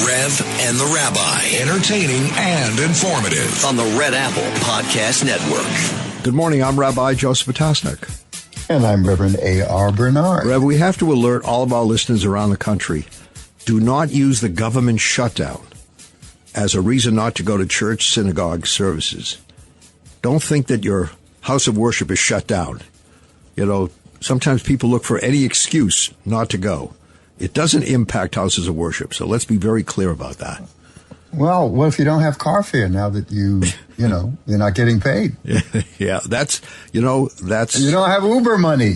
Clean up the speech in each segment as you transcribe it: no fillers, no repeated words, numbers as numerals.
Rev and the Rabbi. Entertaining and informative. On the Red Apple Podcast Network. Good morning. I'm Rabbi Joseph Potasnik. And I'm Reverend A.R. Bernard. Rev, we have to alert all of our listeners around the country. Do not use the government shutdown as a reason not to go to church, synagogue services. Don't think that your house of worship is shut down. You know, sometimes people look for any excuse not to go. It doesn't impact houses of worship, so let's be very clear about that. Well, what if you don't have car fare now that you're not getting paid? Yeah, that's. You don't have Uber money.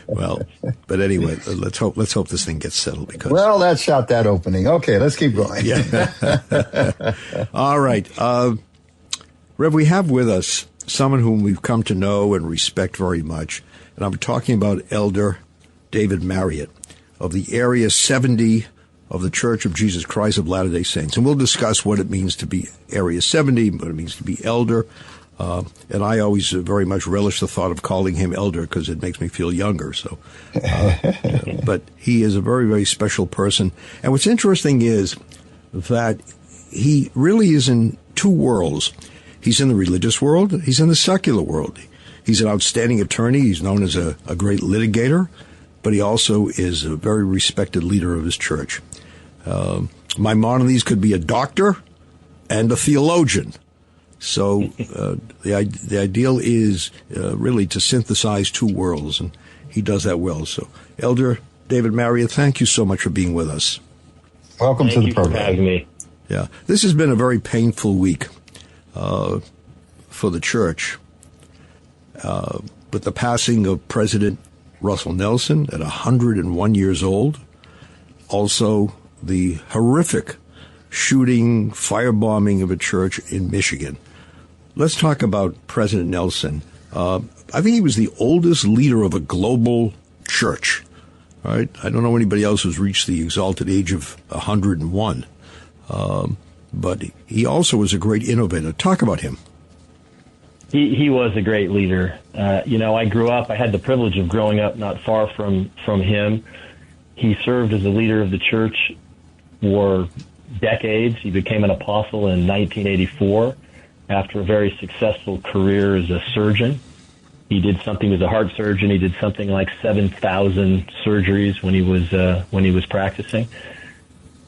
Well, but anyway, let's hope this thing gets settled because. Well, that shot that opening. Okay, let's keep going. Yeah. All right, Rev, we have with us someone whom we've come to know and respect very much, and I'm talking about Elder David Mariott of the Area 70 of the Church of Jesus Christ of Latter-day Saints. And we'll discuss what it means to be Area 70, what it means to be elder. And I always very much relish the thought of calling him elder because it makes me feel younger. So, but he is a very, very special person. And what's interesting is that he really is in two worlds. He's in the religious world. He's in the secular world. He's an outstanding attorney. He's known as a great litigator. But he also is a very respected leader of his church. Maimonides could be a doctor and a theologian. So the ideal is really to synthesize two worlds, and he does that well. So, Elder David Mariott, thank you so much for being with us. Welcome to the program. Thank you for having me. Yeah, this has been a very painful week for the church. With the passing of President Russell Nelson at 101 years old. Also, the horrific shooting, firebombing of a church in Michigan. Let's talk about President Nelson. I think he was the oldest leader of a global church. All right? I don't know anybody else who's reached the exalted age of 101. But he also was a great innovator. Talk about him. He was a great leader. I had the privilege of growing up not far from him. He served as a leader of the church for decades. He became an apostle in 1984 after a very successful career as a surgeon. He did something as a heart surgeon. He did something like 7,000 surgeries when he was practicing.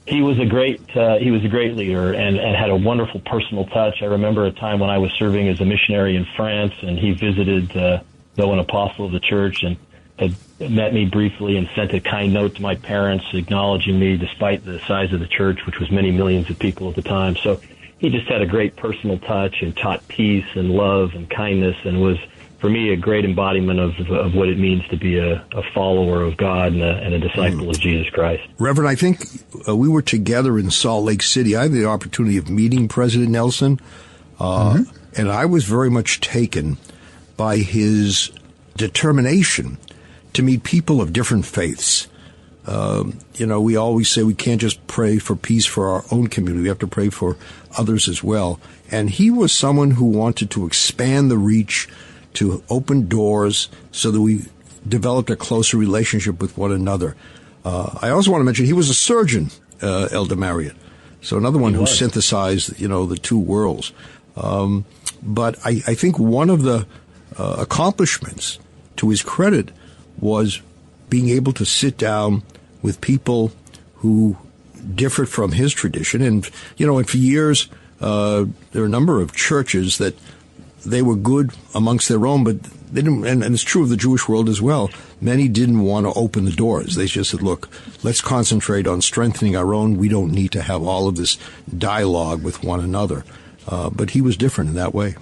He was a great leader and had a wonderful personal touch. I remember a time when I was serving as a missionary in France, and he visited, though an apostle of the church, and had met me briefly and sent a kind note to my parents acknowledging me despite the size of the church, which was many millions of people at the time. So he just had a great personal touch and taught peace and love and kindness, and was, for me, a great embodiment of what it means to be a follower of God and a disciple of Jesus Christ. Reverend, I think we were together in Salt Lake City. I had the opportunity of meeting President Nelson, and I was very much taken by his determination to meet people of different faiths. We always say we can't just pray for peace for our own community. We have to pray for others as well. And he was someone who wanted to expand the reach, to open doors so that we developed a closer relationship with one another. I also want to mention he was a surgeon, Elder Mariott. So another one who synthesized, the two worlds. But I think one of the accomplishments, to his credit, was being able to sit down with people who differed from his tradition. And for years, there are a number of churches that they were good amongst their own, but they didn't, and it's true of the Jewish world as well. Many didn't want to open the doors. They just said, look, let's concentrate on strengthening our own. We don't need to have all of this dialogue with one another. But he was different in that way.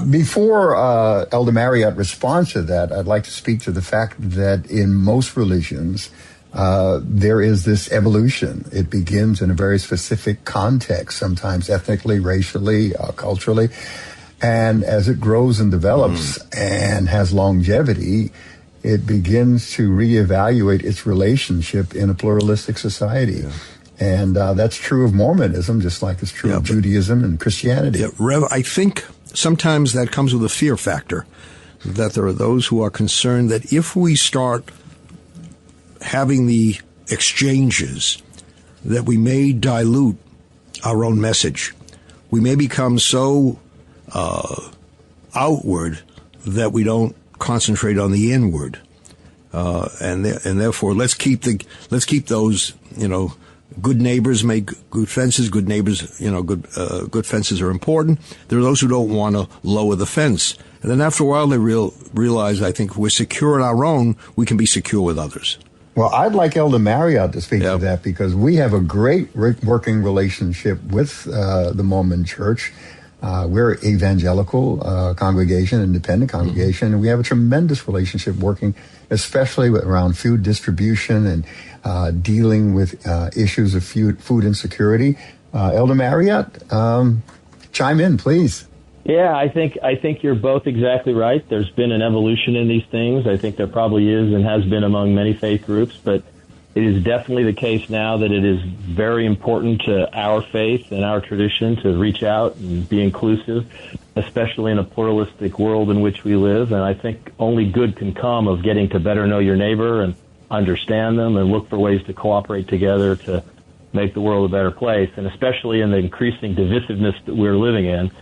Before Elder Mariott responds to that, I'd like to speak to the fact that in most religions, there is this evolution. It begins in a very specific context, sometimes ethnically, racially, culturally. And as it grows and develops and has longevity, it begins to reevaluate its relationship in a pluralistic society. Yeah. And that's true of Mormonism, just like it's true of Judaism and Christianity. Yeah, Rev, I think sometimes that comes with a fear factor, that there are those who are concerned that if we start having the exchanges, that we may dilute our own message. We may become so outward that we don't concentrate on the inward, and therefore let's keep those, good neighbors make good fences. Good neighbors, good fences are important. There are those who don't want to lower the fence, and then after a while they realize, I think, if we're secure in our own, we can be secure with others. Well, I'd like Elder Mariott to speak to that, because we have a great working relationship with the Mormon Church. We're evangelical congregation, independent congregation, and we have a tremendous relationship working, especially around food distribution and dealing with issues of food insecurity. Elder Mariott, chime in, please. Yeah, I think you're both exactly right. There's been an evolution in these things. I think there probably is and has been among many faith groups, but it is definitely the case now that it is very important to our faith and our tradition to reach out and be inclusive, especially in a pluralistic world in which we live. And I think only good can come of getting to better know your neighbor and understand them and look for ways to cooperate together to make the world a better place. And especially in the increasing divisiveness that we're living in,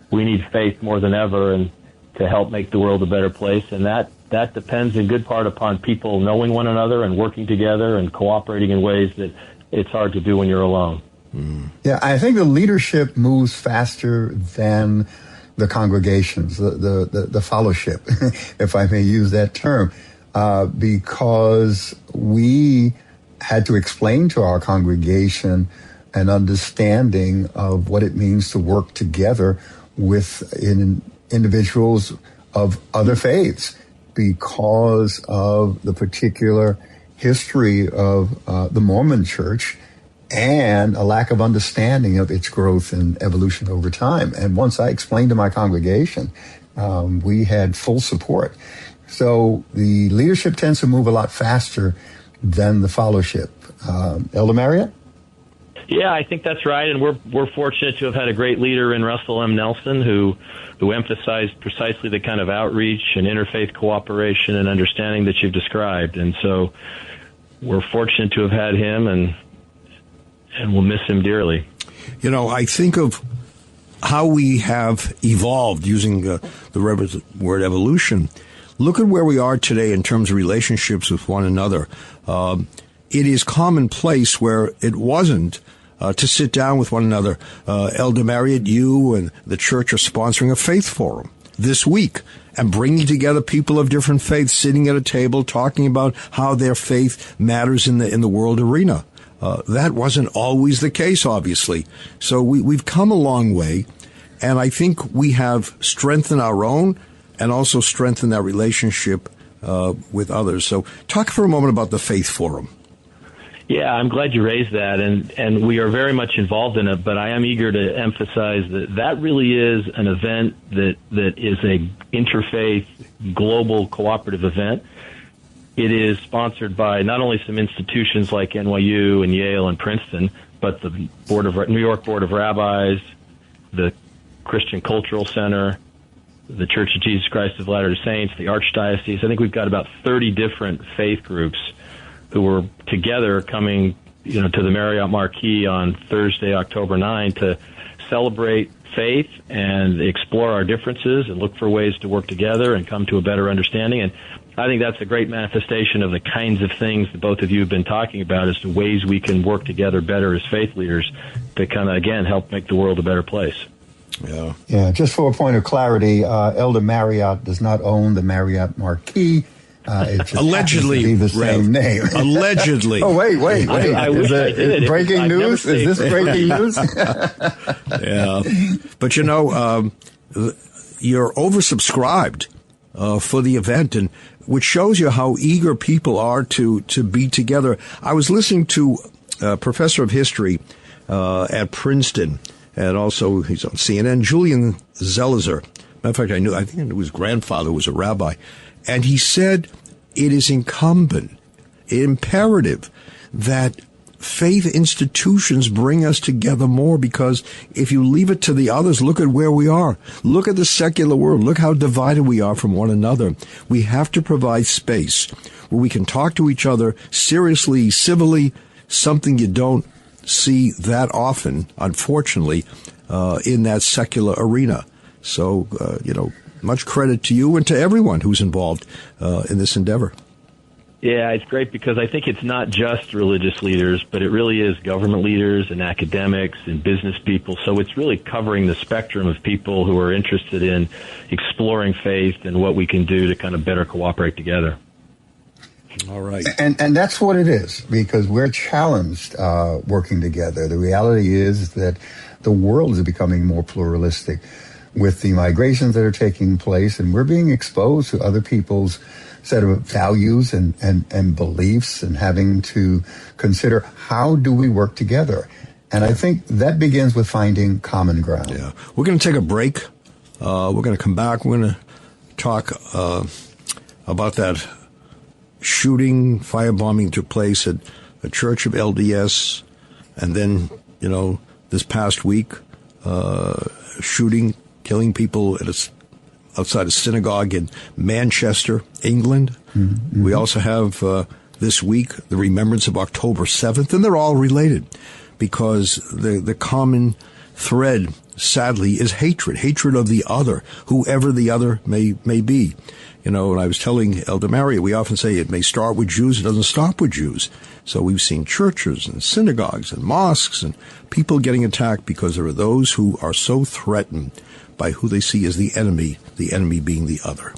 we need faith more than ever and to help make the world a better place. And that depends in good part upon people knowing one another and working together and cooperating in ways that it's hard to do when you're alone. Yeah, I think the leadership moves faster than the congregations, the fellowship, if I may use that term, because we had to explain to our congregation an understanding of what it means to work together with individuals of other faiths, because of the particular history of the Mormon Church and a lack of understanding of its growth and evolution over time. And once I explained to my congregation, we had full support. So the leadership tends to move a lot faster than the fellowship. Elder Mariott? Yeah, I think that's right, and we're fortunate to have had a great leader in Russell M. Nelson who emphasized precisely the kind of outreach and interfaith cooperation and understanding that you've described. And so we're fortunate to have had him, and we'll miss him dearly. I think of how we have evolved using the Rebbe's word evolution. Look at where we are today in terms of relationships with one another. It is commonplace where it wasn't to sit down with one another. Elder Mariott, you and the church are sponsoring a faith forum this week and bringing together people of different faiths, sitting at a table, talking about how their faith matters in the world arena. That wasn't always the case, obviously. So we've come a long way, and I think we have strengthened our own and also strengthened our relationship with others. So talk for a moment about the faith forum. Yeah, I'm glad you raised that, and we are very much involved in it, but I am eager to emphasize that really is an event that is a interfaith, global cooperative event. It is sponsored by not only some institutions like NYU and Yale and Princeton, but the New York Board of Rabbis, the Christian Cultural Center, the Church of Jesus Christ of Latter-day Saints, the Archdiocese. I think we've got about 30 different faith groups who were together coming, to the Mariott Marquis on Thursday, October 9, to celebrate faith and explore our differences and look for ways to work together and come to a better understanding. And I think that's a great manifestation of the kinds of things that both of you have been talking about as to ways we can work together better as faith leaders to kind of, again, help make the world a better place. Yeah. Just for a point of clarity, Elder Mariott does not own the Marriott Marquis. It just allegedly, be the same name. Allegedly. Oh, wait. I wish I did. Breaking news? Is this breaking news? Yeah. But you're oversubscribed for the event, and which shows you how eager people are to be together. I was listening to a professor of history at Princeton, and also he's on CNN, Julian Zelizer. Matter of fact, I think I knew his grandfather was a rabbi. And he said it is imperative that faith institutions bring us together more, because if you leave it to the others, look at where we are. Look at the secular world. Look how divided we are from one another. We have to provide space where we can talk to each other seriously, civilly, something you don't see that often, unfortunately, in that secular arena. So, much credit to you and to everyone who's involved in this endeavor. Yeah, it's great because I think it's not just religious leaders, but it really is government leaders and academics and business people. So it's really covering the spectrum of people who are interested in exploring faith and what we can do to kind of better cooperate together. All right. And that's what it is, because we're challenged working together. The reality is that the world is becoming more pluralistic with the migrations that are taking place, and we're being exposed to other people's set of values and beliefs, and having to consider, how do we work together? And I think that begins with finding common ground. Yeah. We're going to take a break. We're going to come back. We're going to talk about that shooting, firebombing took place at a church of LDS, and then, this past week, shooting, killing people at outside a synagogue in Manchester, England. Mm-hmm. We also have this week the remembrance of October 7th, and they're all related because the common thread, sadly, is hatred of the other, whoever the other may be. And I was telling Elder Mariott, we often say it may start with Jews, it doesn't stop with Jews. So we've seen churches and synagogues and mosques and people getting attacked because there are those who are so threatened by who they see as the enemy being the other.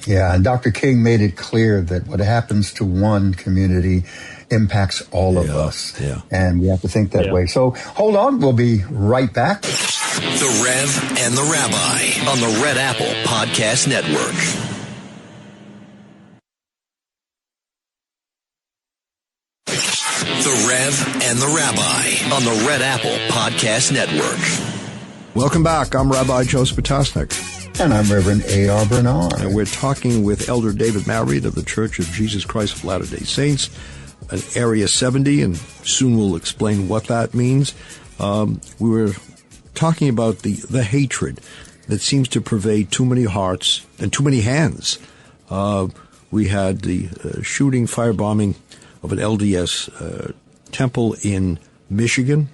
Yeah, and Dr. King made it clear that what happens to one community impacts all of us. Yeah. And we have to think that way. So hold on, we'll be right back. The Rev and the Rabbi on the Red Apple Podcast Network. The Rev and the Rabbi on the Red Apple Podcast Network. Welcome back. I'm Rabbi Joseph Potasnik. And I'm Reverend A.R. Bernard. And we're talking with Elder David Mariott of the Church of Jesus Christ of Latter-day Saints, an Area 70, and soon we'll explain what that means. We were talking about the hatred that seems to pervade too many hearts and too many hands. We had the shooting, firebombing of an LDS temple in Michigan.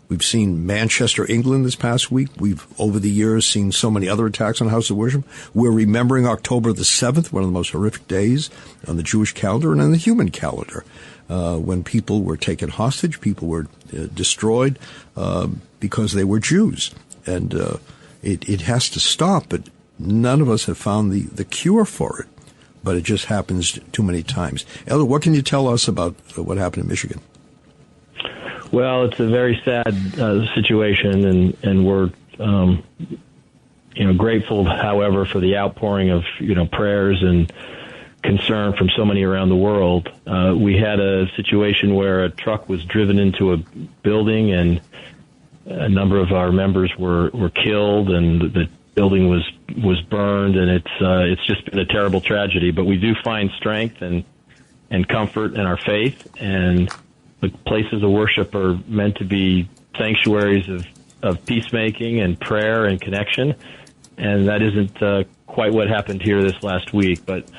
We've seen Manchester, England this past week. We've, over the years, seen so many other attacks on House of Worship. We're remembering October the 7th, one of the most horrific days on the Jewish calendar and on the human calendar, when people were taken hostage, people were destroyed because they were Jews. And it has to stop, but none of us have found the cure for it. But it just happens too many times. Elder, what can you tell us about what happened in Michigan? Well, it's a very sad situation, and we're grateful, however, for the outpouring of prayers and concern from so many around the world. We had a situation where a truck was driven into a building, and a number of our members were killed, and the building was burned, and it's just been a terrible tragedy. But we do find strength and comfort in our faith, and the places of worship are meant to be sanctuaries of peacemaking and prayer and connection, and that isn't quite what happened here this last week. But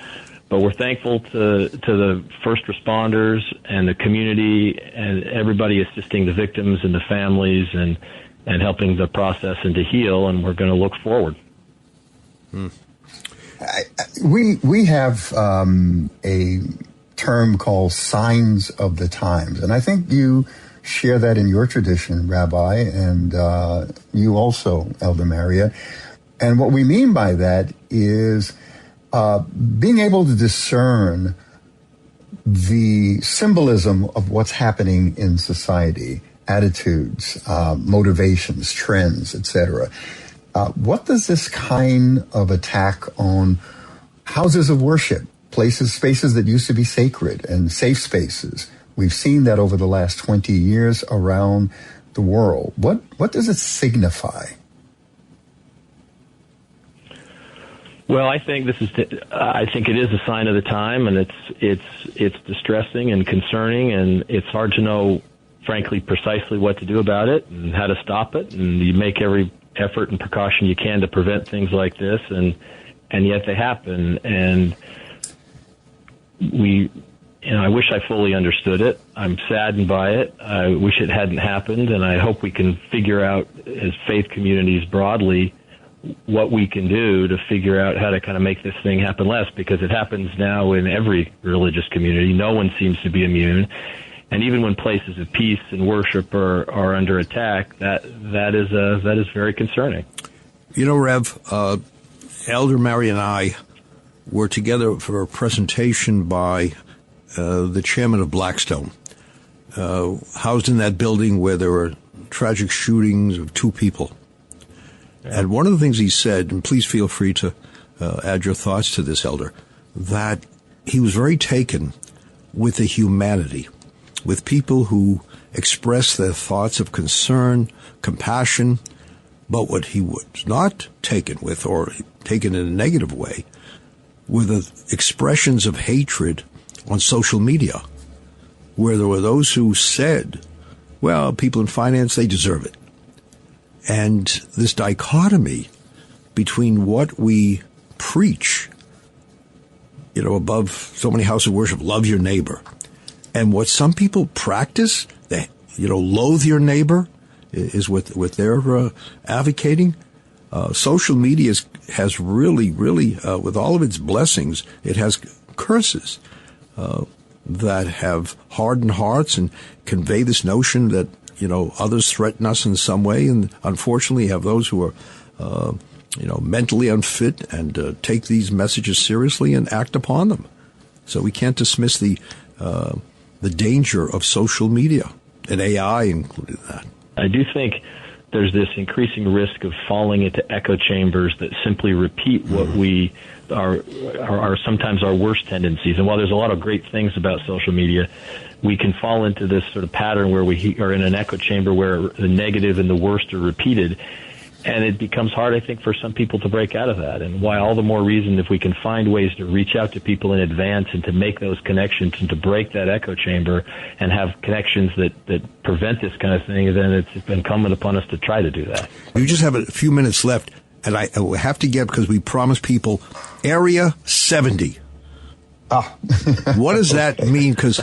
we're thankful to the first responders and the community and everybody assisting the victims and the families and helping the process and to heal, and we're going to look forward. We have a term called signs of the times, and I think you share that in your tradition, Rabbi, and you also, Elder Mariott. And what we mean by that is being able to discern the symbolism of what's happening in society, attitudes, motivations, trends, etc. What does this kind of attack on houses of worship, spaces that used to be sacred and safe spaces, we've seen that over the last 20 years around the world. What does it signify? Well, I think it is a sign of the time, and it's distressing and concerning, and it's hard to know, frankly, precisely what to do about it and how to stop it. And you make every effort and precaution you can to prevent things like this, and yet they happen. And we I wish I fully understood it. I'm saddened by it. I wish it hadn't happened, and I hope we can figure out, as faith communities broadly, what we can do to figure out how to kind of make this thing happen less, because it happens now in every religious community. No one seems to be immune. And even when places of peace and worship are under attack, that is very concerning. Rev, Elder Mary and I were together for a presentation by the chairman of Blackstone, housed in that building where there were tragic shootings of 2 people. And one of the things he said, and please feel free to add your thoughts to this, Elder, that he was very taken with the humanity, with people who express their thoughts of concern, compassion, but what he was not taken with, or taken in a negative way, were the expressions of hatred on social media, where there were those who said, well, people in finance, they deserve it. And this dichotomy between what we preach, above so many houses of worship, love your neighbor, and what some people practice, they, loathe your neighbor, is what they're advocating. Social media has really, with all of its blessings, it has curses that have hardened hearts and convey this notion that, others threaten us in some way. And unfortunately, you have those who are, mentally unfit and take these messages seriously and act upon them. So we can't dismiss the danger of social media, and AI included that. I do think there's this increasing risk of falling into echo chambers that simply repeat what we are sometimes our worst tendencies. And while there's a lot of great things about social media, we can fall into this sort of pattern where we are in an echo chamber where the negative and the worst are repeated. And it becomes hard, I think, for some people to break out of that. And why all the more reason, if we can find ways to reach out to people in advance and to make those connections and to break that echo chamber and have connections that prevent this kind of thing, then it's incumbent upon us to try to do that. We just have a few minutes left, and I have to get, because we promised people, Area 70. What does that mean? Because,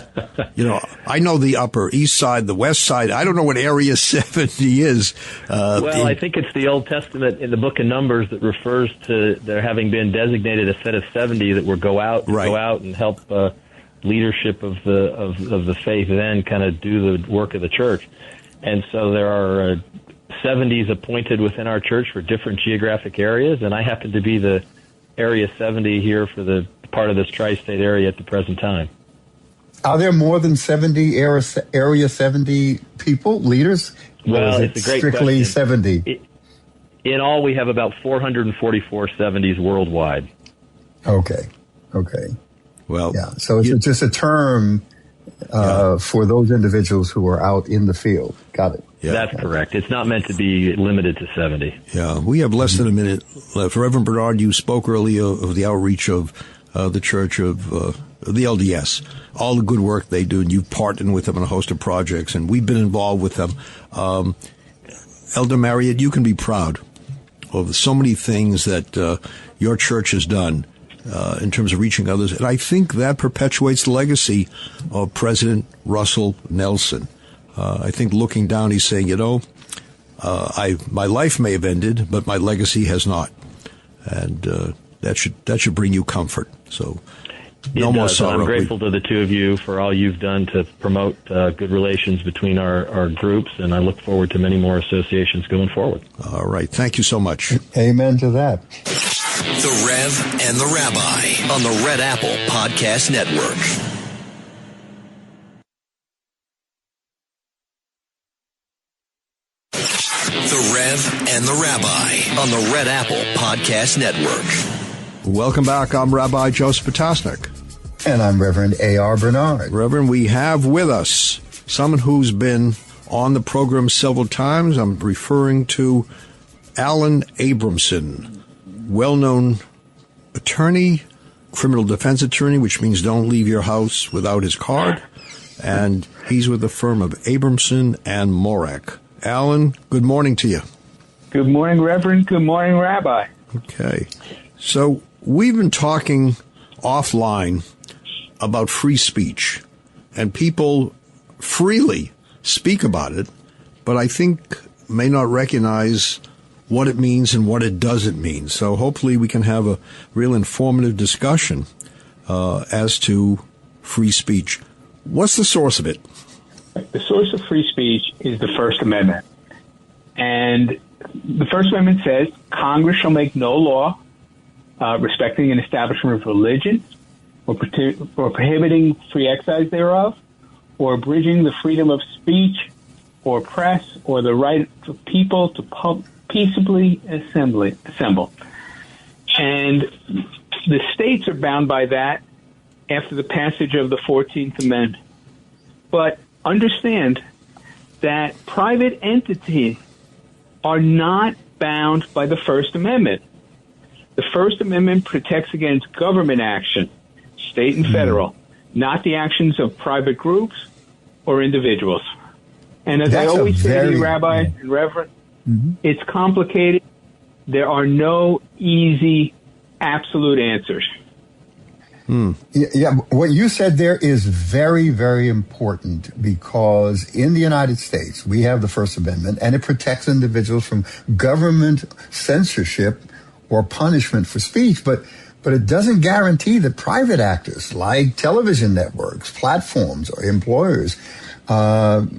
I know the Upper East Side, the West Side. I don't know what Area 70 is. I think it's the Old Testament in the book of Numbers that refers to there having been designated a set of 70 that would go out and help leadership of the faith then kind of do the work of the church. And so there are 70s appointed within our church for different geographic areas, and I happen to be the Area 70 here for the part of this tri-state area at the present time. Are there more than 70 Area 70 people, leaders? Well, or is it's a great strictly question. 70? In all, we have about 444 70s worldwide. Okay. Well, yeah. So it's just a term for those individuals who are out in the field. Got it. Yeah. That's correct. It's not meant to be limited to 70. Yeah, we have less than a minute left. Reverend Bernard, you spoke earlier of the outreach of the Church of the LDS, all the good work they do, and you've partnered with them on a host of projects, and we've been involved with them. Elder Mariott, you can be proud of so many things that your church has done in terms of reaching others, and I think that perpetuates the legacy of President Russell Nelson. I think looking down, he's saying, my life may have ended, but my legacy has not, and that should bring you comfort. So, no more sorrow. I'm grateful to the two of you for all you've done to promote good relations between our groups, and I look forward to many more associations going forward. All right, thank you so much. Amen to that. The Rev and the Rabbi on the Red Apple Podcast Network. The Rev and the Rabbi on the Red Apple Podcast Network. Welcome back. I'm Rabbi Joseph Potasnik. And I'm Reverend A.R. Bernard. Reverend, we have with us someone who's been on the program several times. I'm referring to Alan Abramson, well-known attorney, criminal defense attorney, which means don't leave your house without his card. And he's with the firm of Abramson and Morak. Alan, good morning to you. Good morning, Reverend. Good morning, Rabbi. Okay. So we've been talking offline about free speech, and people freely speak about it, but I think may not recognize what it means and what it doesn't mean. So hopefully we can have a real informative discussion as to free speech. What's the source of it? The source of free speech is the First Amendment. And the First Amendment says Congress shall make no law respecting an establishment of religion or prohibiting free exercise thereof or abridging the freedom of speech or press or the right of people to peaceably assemble. And the states are bound by that after the passage of the 14th Amendment. But understand that private entities are not bound by the First Amendment. The First Amendment protects against government action, state and federal, not the actions of private groups or individuals. And as I always say to you, Rabbi and Reverend, it's complicated. There are no easy, absolute answers. Yeah, what you said there is very, very important because in the United States, we have the First Amendment and it protects individuals from government censorship or punishment for speech, but it doesn't guarantee that private actors like television networks, platforms, or employers, that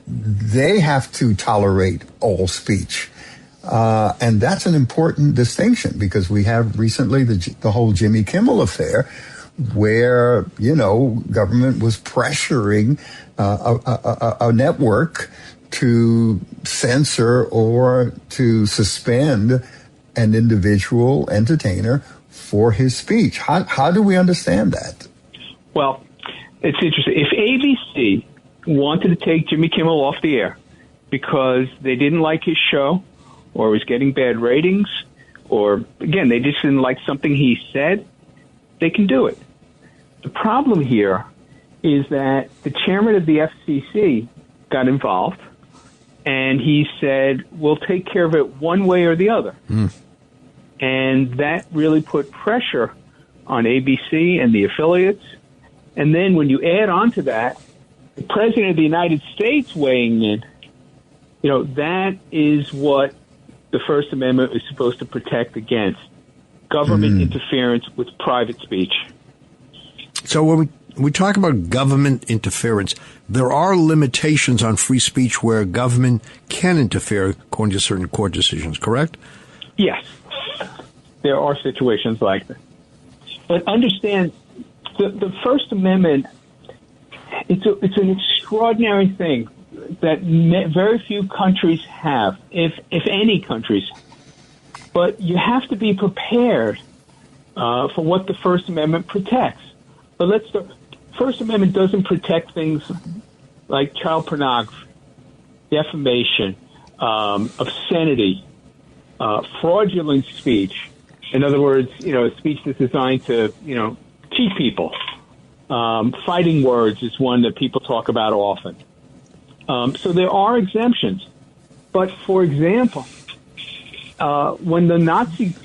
they have to tolerate all speech. And that's an important distinction because we have recently the whole Jimmy Kimmel affair where, government was pressuring a network to censor or to suspend an individual entertainer for his speech. How do we understand that? Well, it's interesting. If ABC wanted to take Jimmy Kimmel off the air because they didn't like his show or was getting bad ratings or, again, they just didn't like something he said, they can do it. The problem here is that the chairman of the FCC got involved and he said, we'll take care of it one way or the other. And that really put pressure on ABC and the affiliates. And then when you add on to that, the President of the United States weighing in, that is what the First Amendment is supposed to protect against, government interference with private speech. So when we talk about government interference, there are limitations on free speech where government can interfere according to certain court decisions, correct? Yes. There are situations like that. But understand, the First Amendment, it's an extraordinary thing that very few countries have, if any countries. But you have to be prepared for what the First Amendment protects. But the First Amendment doesn't protect things like child pornography, defamation, obscenity, fraudulent speech. In other words, speech that's designed to, cheat people. Fighting words is one that people talk about often. So there are exemptions. But, for example, when the Nazis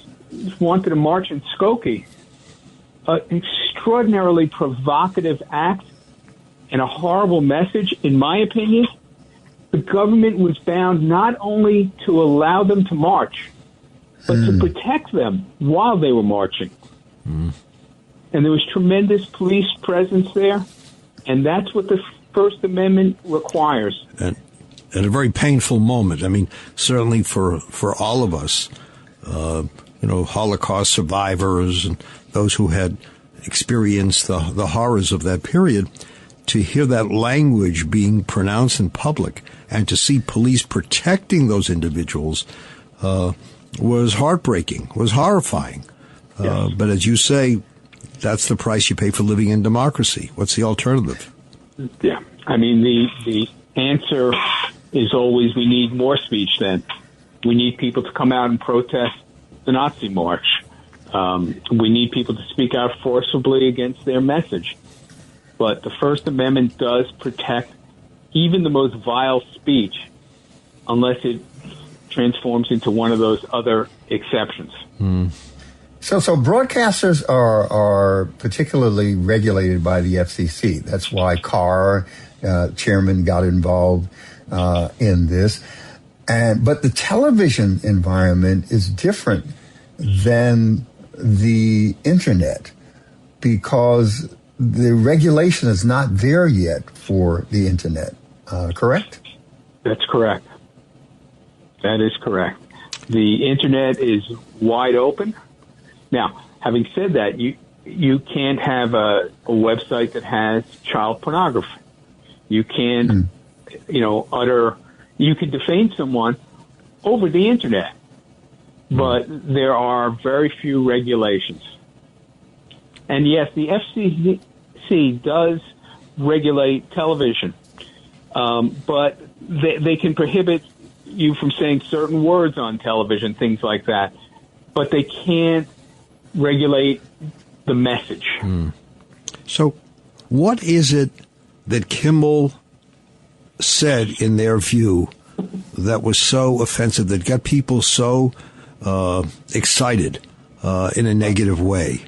wanted to march in Skokie, an extraordinarily provocative act and a horrible message, in my opinion, the government was bound not only to allow them to march, but to protect them while they were marching. And there was tremendous police presence there, and that's what the First Amendment requires. And a very painful moment. I mean, certainly for all of us, Holocaust survivors and those who had experienced the horrors of that period, to hear that language being pronounced in public and to see police protecting those individuals was heartbreaking, was horrifying. Yes. But as you say, that's the price you pay for living in democracy. What's the alternative? Yeah. I mean, the answer is always we need more speech then. We need people to come out and protest the Nazi march. We need people to speak out forcibly against their message. But the First Amendment does protect even the most vile speech unless it transforms into one of those other exceptions. So broadcasters are particularly regulated by the FCC. That's why Carr, chairman, got involved in this. But the television environment is different than the internet because the regulation is not there yet for the internet. Correct? That's correct. That is correct. The internet is wide open. Now, having said that, you can't have a website that has child pornography. You can't, you can defame someone over the internet, but there are very few regulations. And yes, the FCC does regulate television, but they can prohibit you from saying certain words on television, things like that, but they can't regulate the message. So what is it that Kimmel said in their view that was so offensive, that got people so excited in a negative way?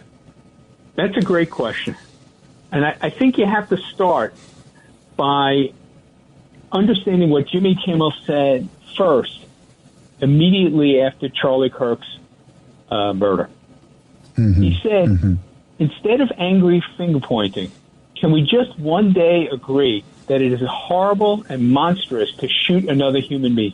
That's a great question. And I think you have to start by understanding what Jimmy Kimmel said first, immediately after Charlie Kirk's murder. He said, instead of angry finger-pointing, can we just one day agree that it is horrible and monstrous to shoot another human being?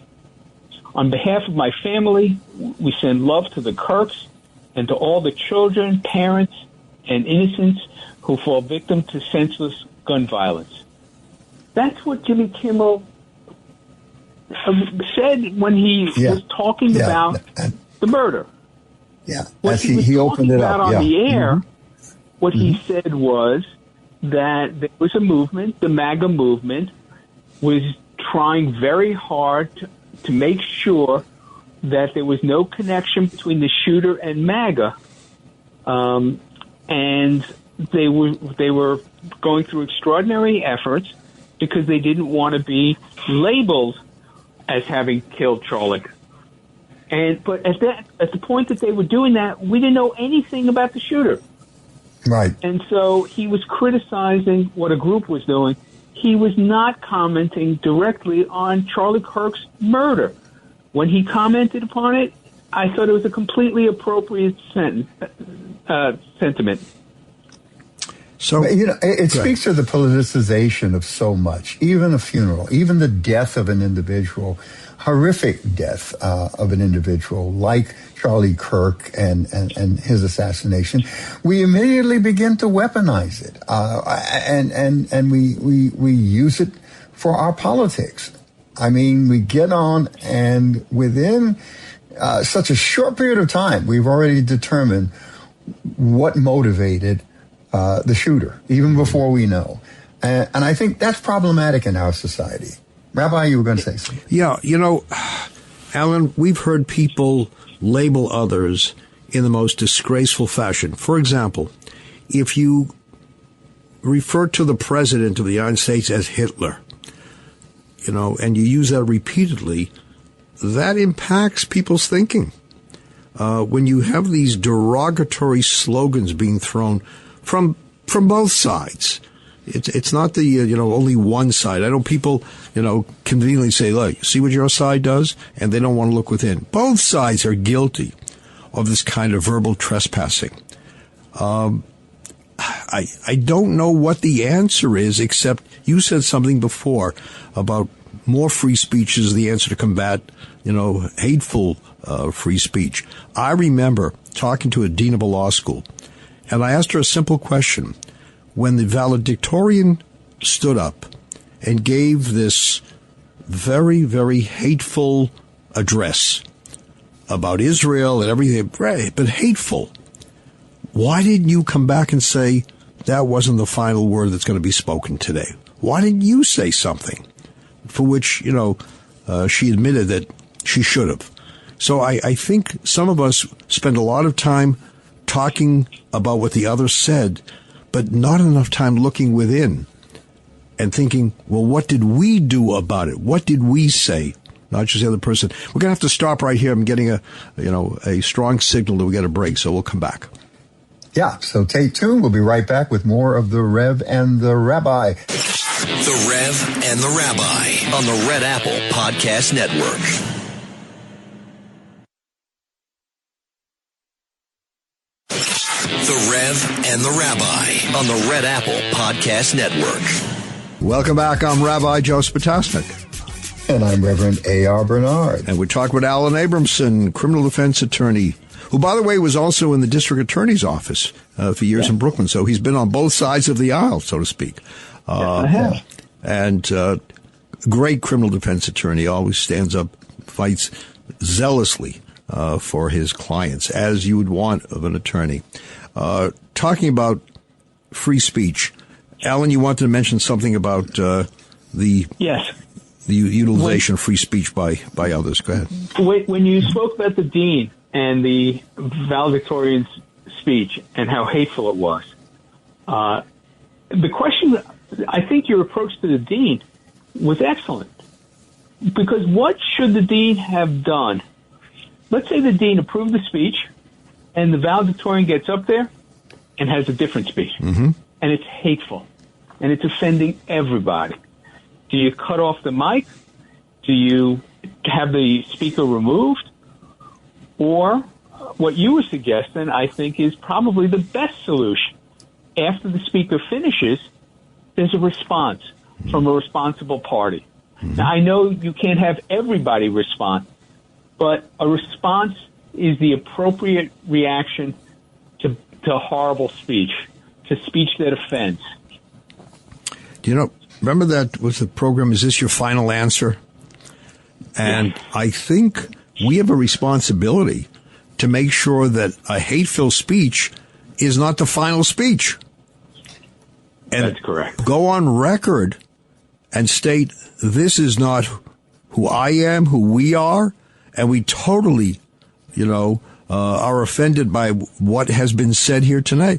On behalf of my family, we send love to the Kirks and to all the children, parents, and innocents who fall victim to senseless gun violence. That's what Jimmy Kimmel said when he was talking about the murder. Yeah, what as he opened it up on the air, what he said was that there was a movement, the MAGA movement, was trying very hard to make sure that there was no connection between the shooter and MAGA, and they were going through extraordinary efforts because they didn't want to be labeled as having killed Charlie. But at the point that they were doing that, we didn't know anything about the shooter. Right. And so he was criticizing what a group was doing. He was not commenting directly on Charlie Kirk's murder. When he commented upon it, I thought it was a completely appropriate sentiment. So it speaks to the politicization of so much, even a funeral, even the death of an individual, horrific death of an individual like Charlie Kirk and his assassination. We immediately begin to weaponize it, and we use it for our politics. I mean, we get on, and within such a short period of time, we've already determined what motivated the shooter, even before we know. And I think that's problematic in our society. Rabbi, you were going to say something. Yeah, Alan, we've heard people label others in the most disgraceful fashion. For example, if you refer to the president of the United States as Hitler, and you use that repeatedly, that impacts people's thinking. When you have these derogatory slogans being thrown from both sides, it's not the only one side. I know people conveniently say, "Look, see what your side does," and they don't want to look within. Both sides are guilty of this kind of verbal trespassing. I don't know what the answer is, except you said something before about more free speech is the answer to combat, hateful free speech. I remember talking to a dean of a law school, and I asked her a simple question. When the valedictorian stood up and gave this very, very hateful address about Israel and everything, but hateful, why didn't you come back and say that wasn't the final word that's going to be spoken today? Why didn't you say something? For which, she admitted that she should have. So I think some of us spend a lot of time talking about what the other said, but not enough time looking within and thinking, well, what did we do about it? What did we say not just the other person. We're going to have to stop right here. I'm getting a strong signal that we get a break, so we'll come back. Yeah, so stay tuned. We'll be right back with more of the Rev and the Rabbi. The Rev and the Rabbi on the Red Apple Podcast Network. The Rev and the Rabbi on the Red Apple Podcast Network. Welcome back. I'm Rabbi Joe Spatasnik. And I'm Reverend A.R. Bernard. And we're talking with Alan Abramson, criminal defense attorney, who, by the way, was also in the district attorney's office for years in Brooklyn. So he's been on both sides of the aisle, so to speak. Yes, I have. And great criminal defense attorney, always stands up, fights zealously for his clients, as you would want of an attorney. Talking about free speech, Alan, you wanted to mention something about the utilization of free speech by others. Go ahead. When you spoke about the dean and the valedictorian's speech and how hateful it was, the question, I think your approach to the dean was excellent. Because what should the dean have done? Let's say the dean approved the speech and the valedictorian gets up there and has a different speech. Mm-hmm. And it's hateful. And it's offending everybody. Do you cut off the mic? Do you have the speaker removed? Or what you were suggesting, I think, is probably the best solution. After the speaker finishes, there's a response from a responsible party. Mm-hmm. Now, I know you can't have everybody respond, but a response is the appropriate reaction to horrible speech, to speech that offends. Do you know, remember that was the program, Is This Your Final Answer? And I think we have a responsibility to make sure that a hateful speech is not the final speech. And that's correct. Go on record and state, this is not who I am, who we are, and we totally, are offended by what has been said here today.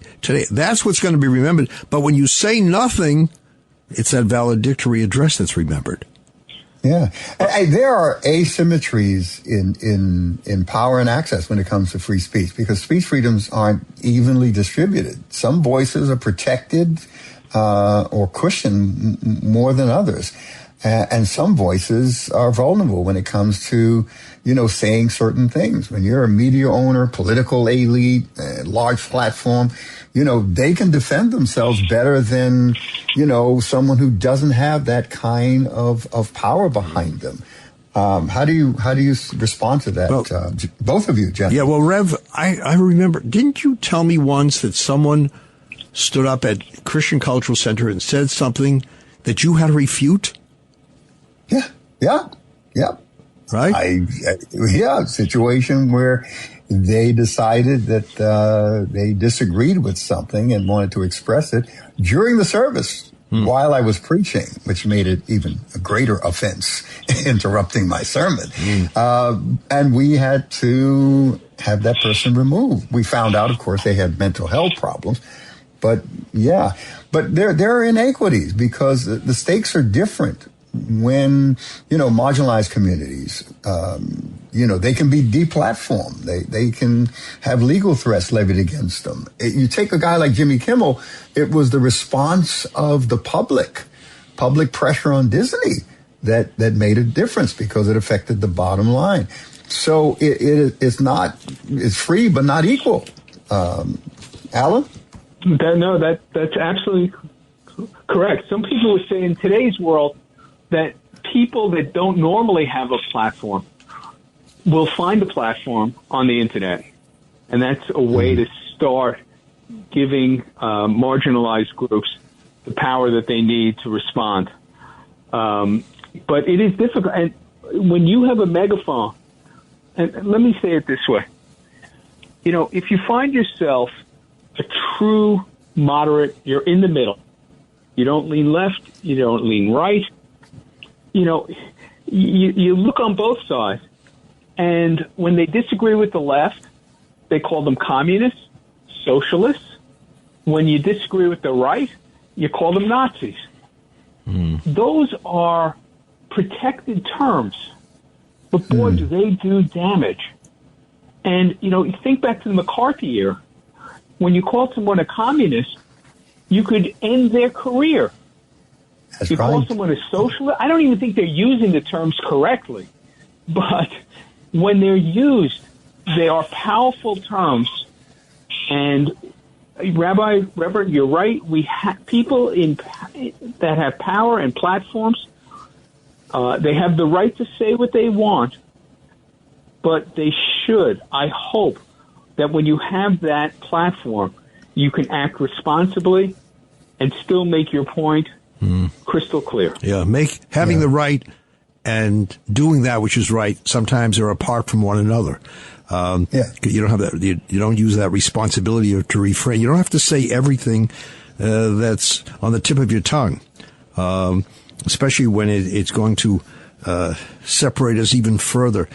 That's what's going to be remembered. But when you say nothing, it's that valedictory address that's remembered. Yeah. There are asymmetries in power and access when it comes to free speech, because speech freedoms aren't evenly distributed. Some voices are protected or cushioned more than others. And some voices are vulnerable when it comes to, saying certain things. When you're a media owner, political elite, large platform, they can defend themselves better than, someone who doesn't have that kind of power behind them. How do you respond to that? Well, both of you, gentlemen. Yeah, well, Rev, I remember, didn't you tell me once that someone stood up at Christian Cultural Center and said something that you had to refute? Yeah. Right? Situation where they decided that they disagreed with something and wanted to express it during the service while I was preaching, which made it even a greater offense, interrupting my sermon. And we had to have that person removed. We found out, of course, they had mental health problems. But there are inequities because the stakes are different. When, marginalized communities, they can be deplatformed. They can have legal threats levied against them. You take a guy like Jimmy Kimmel, it was the response of the public pressure on Disney that made a difference because it affected the bottom line. So it's free but not equal. Alan? That's absolutely correct. Some people would say in today's world, that people that don't normally have a platform will find a platform on the internet. And that's a way to start giving marginalized groups the power that they need to respond. But it is difficult. And when you have a megaphone, and let me say it this way, if you find yourself a true moderate, you're in the middle. You don't lean left, you don't lean right. You look on both sides, and when they disagree with the left, they call them communists, socialists. When you disagree with the right, you call them Nazis. Those are protected terms but boy, do they do damage. And, you think back to the McCarthy year. When you call someone a communist, you could end their career. That's you right. call someone a socialist. I don't even think they're using the terms correctly. But when they're used, they are powerful terms. And Reverend, you're right. We have people that have power and platforms. They have the right to say what they want, but they should. I hope that when you have that platform, you can act responsibly and still make your point crystal clear. Yeah, having the right and doing that which is right. Sometimes they're apart from one another. You don't have that. You don't use that responsibility to refrain. You don't have to say everything that's on the tip of your tongue, especially when it's going to separate us even further.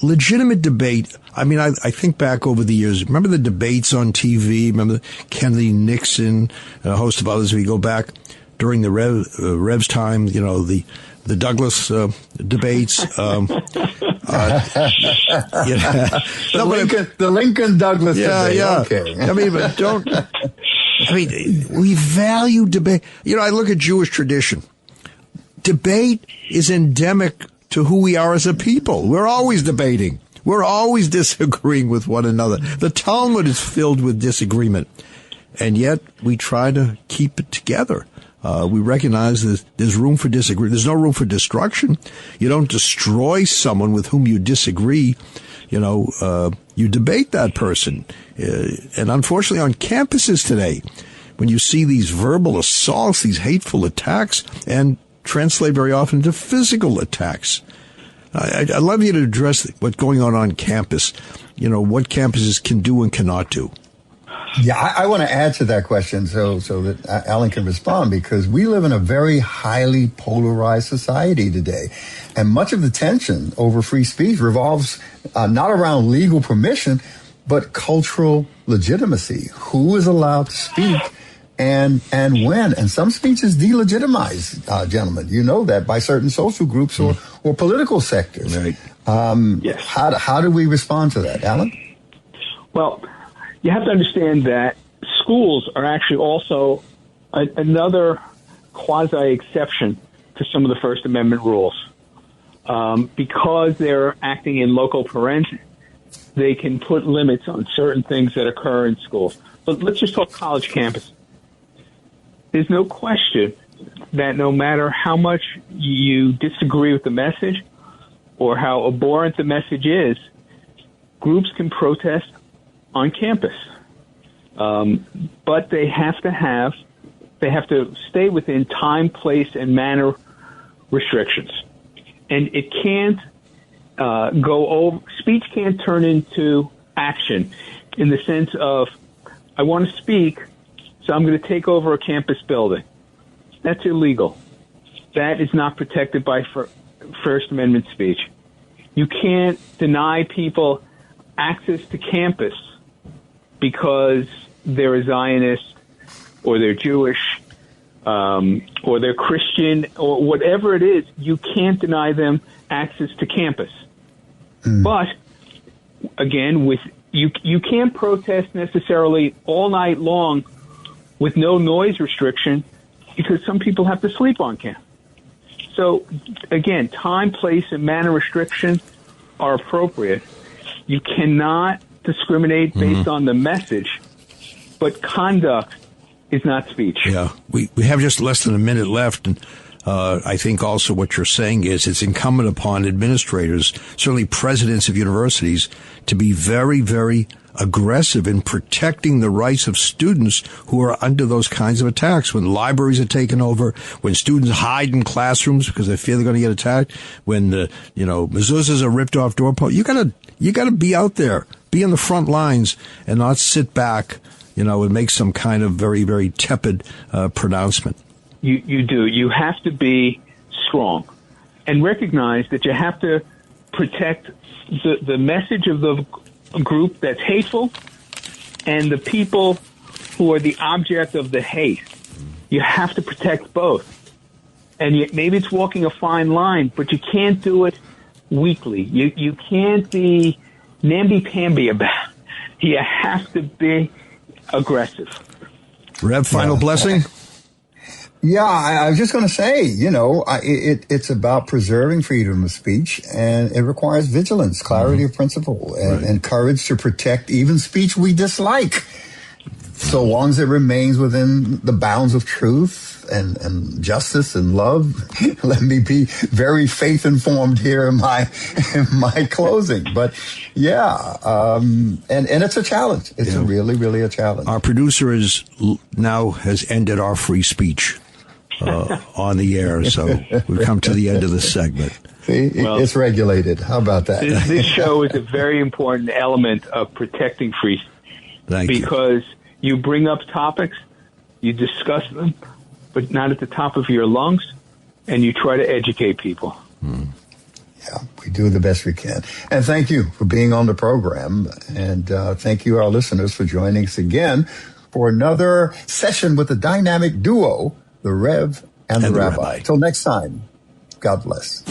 Legitimate debate. I mean, I think back over the years. Remember the debates on TV? Remember Kennedy, Nixon, a host of others. We go back during the Rev's time. The Douglas debates. The Lincoln Douglas debate. Yeah. Okay. We value debate. I look at Jewish tradition. Debate is endemic to who we are as a people. We're always debating. We're always disagreeing with one another. The Talmud is filled with disagreement, and yet we try to keep it together. We recognize there's room for disagreement. There's no room for destruction. You don't destroy someone with whom you disagree. You debate that person. And unfortunately on campuses today, when you see these verbal assaults, these hateful attacks, and translate very often to physical attacks. I'd love you to address what's going on campus, what campuses can do and cannot do. Yeah, I want to add to that question so that Alan can respond, because we live in a very highly polarized society today. And much of the tension over free speech revolves not around legal permission, but cultural legitimacy. Who is allowed to speak and when? And some speech is delegitimized, gentlemen. You know that by certain social groups or political sectors. Right. Yes. How do we respond to that, Alan? Well, you have to understand that schools are actually also another quasi-exception to some of the First Amendment rules. Because they're acting in local parent, they can put limits on certain things that occur in schools. But let's just talk college campus. There's no question that no matter how much you disagree with the message or how abhorrent the message is, groups can protest on campus. But they have to stay within time, place, and manner restrictions. And it can't go over, speech can't turn into action in the sense of, I want to speak, so I'm going to take over a campus building. That's illegal. That is not protected by First Amendment speech. You can't deny people access to campus because they're a Zionist or they're Jewish or they're Christian or whatever it is. You can't deny them access to campus. But, again, you can't protest necessarily all night long with no noise restriction because some people have to sleep on campus. So, again, time, place, and manner restrictions are appropriate. You cannot discriminate based on the message, but conduct is not speech. Yeah, we have just less than a minute left, and I think also what you're saying is it's incumbent upon administrators, certainly presidents of universities, to be very, very aggressive in protecting the rights of students who are under those kinds of attacks. When libraries are taken over, when students hide in classrooms because they fear they're going to get attacked, when mezuzahs are ripped off doorposts, you gotta be out there, be in the front lines, and not sit back, and make some kind of very, very tepid pronouncement. You do. You have to be strong and recognize that you have to protect the message of the group that's hateful and the people who are the object of the hate. You have to protect both. And maybe it's walking a fine line, but you can't do it weakly. You can't be namby-pamby about it. You have to be aggressive. Rev, final blessing? Yeah, I was just going to say, it's about preserving freedom of speech, and it requires vigilance, clarity of principle, and courage to protect even speech we dislike, so long as it remains within the bounds of truth and justice and love. Let me be very faith-informed here in my closing. But and it's a challenge. It's really, really a challenge. Our producer has ended our free speech on the air, so we've come to the end of this segment. See, it's regulated. How about that? This show is a very important element of protecting free speech. Thank you. Because you bring up topics, you discuss them, but not at the top of your lungs, and you try to educate people. Yeah, we do the best we can. And thank you for being on the program. And thank you, our listeners, for joining us again for another session with the dynamic duo, the Rev and the Rabbi. Till next time, God bless.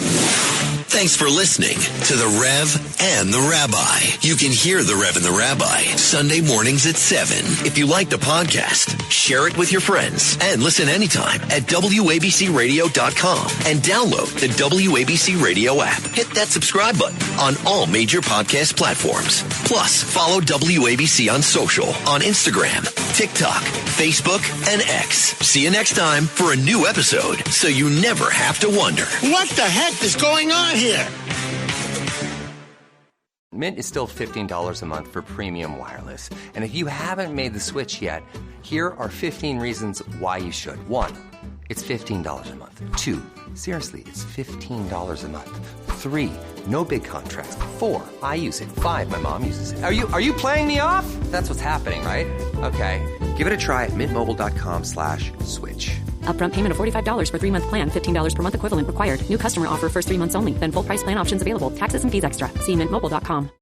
Thanks for listening to The Rev and the Rabbi. You can hear The Rev and the Rabbi Sunday mornings at 7. If you like the podcast, share it with your friends and listen anytime at WABCRadio.com and download the WABC Radio app. Hit that subscribe button on all major podcast platforms. Plus, follow WABC on social on Instagram, TikTok, Facebook, and X. See you next time for a new episode so you never have to wonder, what the heck is going on here? Mint is still $15 a month for premium wireless. And if you haven't made the switch yet, here are 15 reasons why you should. 1, it's $15 a month. 2, seriously, it's $15 a month. 3, no big contracts. 4, I use it. 5, my mom uses it. Are you playing me off? That's what's happening, right? Okay, give it a try at mintmobile.com/switch. Upfront payment of $45 for 3-month plan. $15 per month equivalent required. New customer offer first 3 months only. Then full price plan options available. Taxes and fees extra. See mintmobile.com.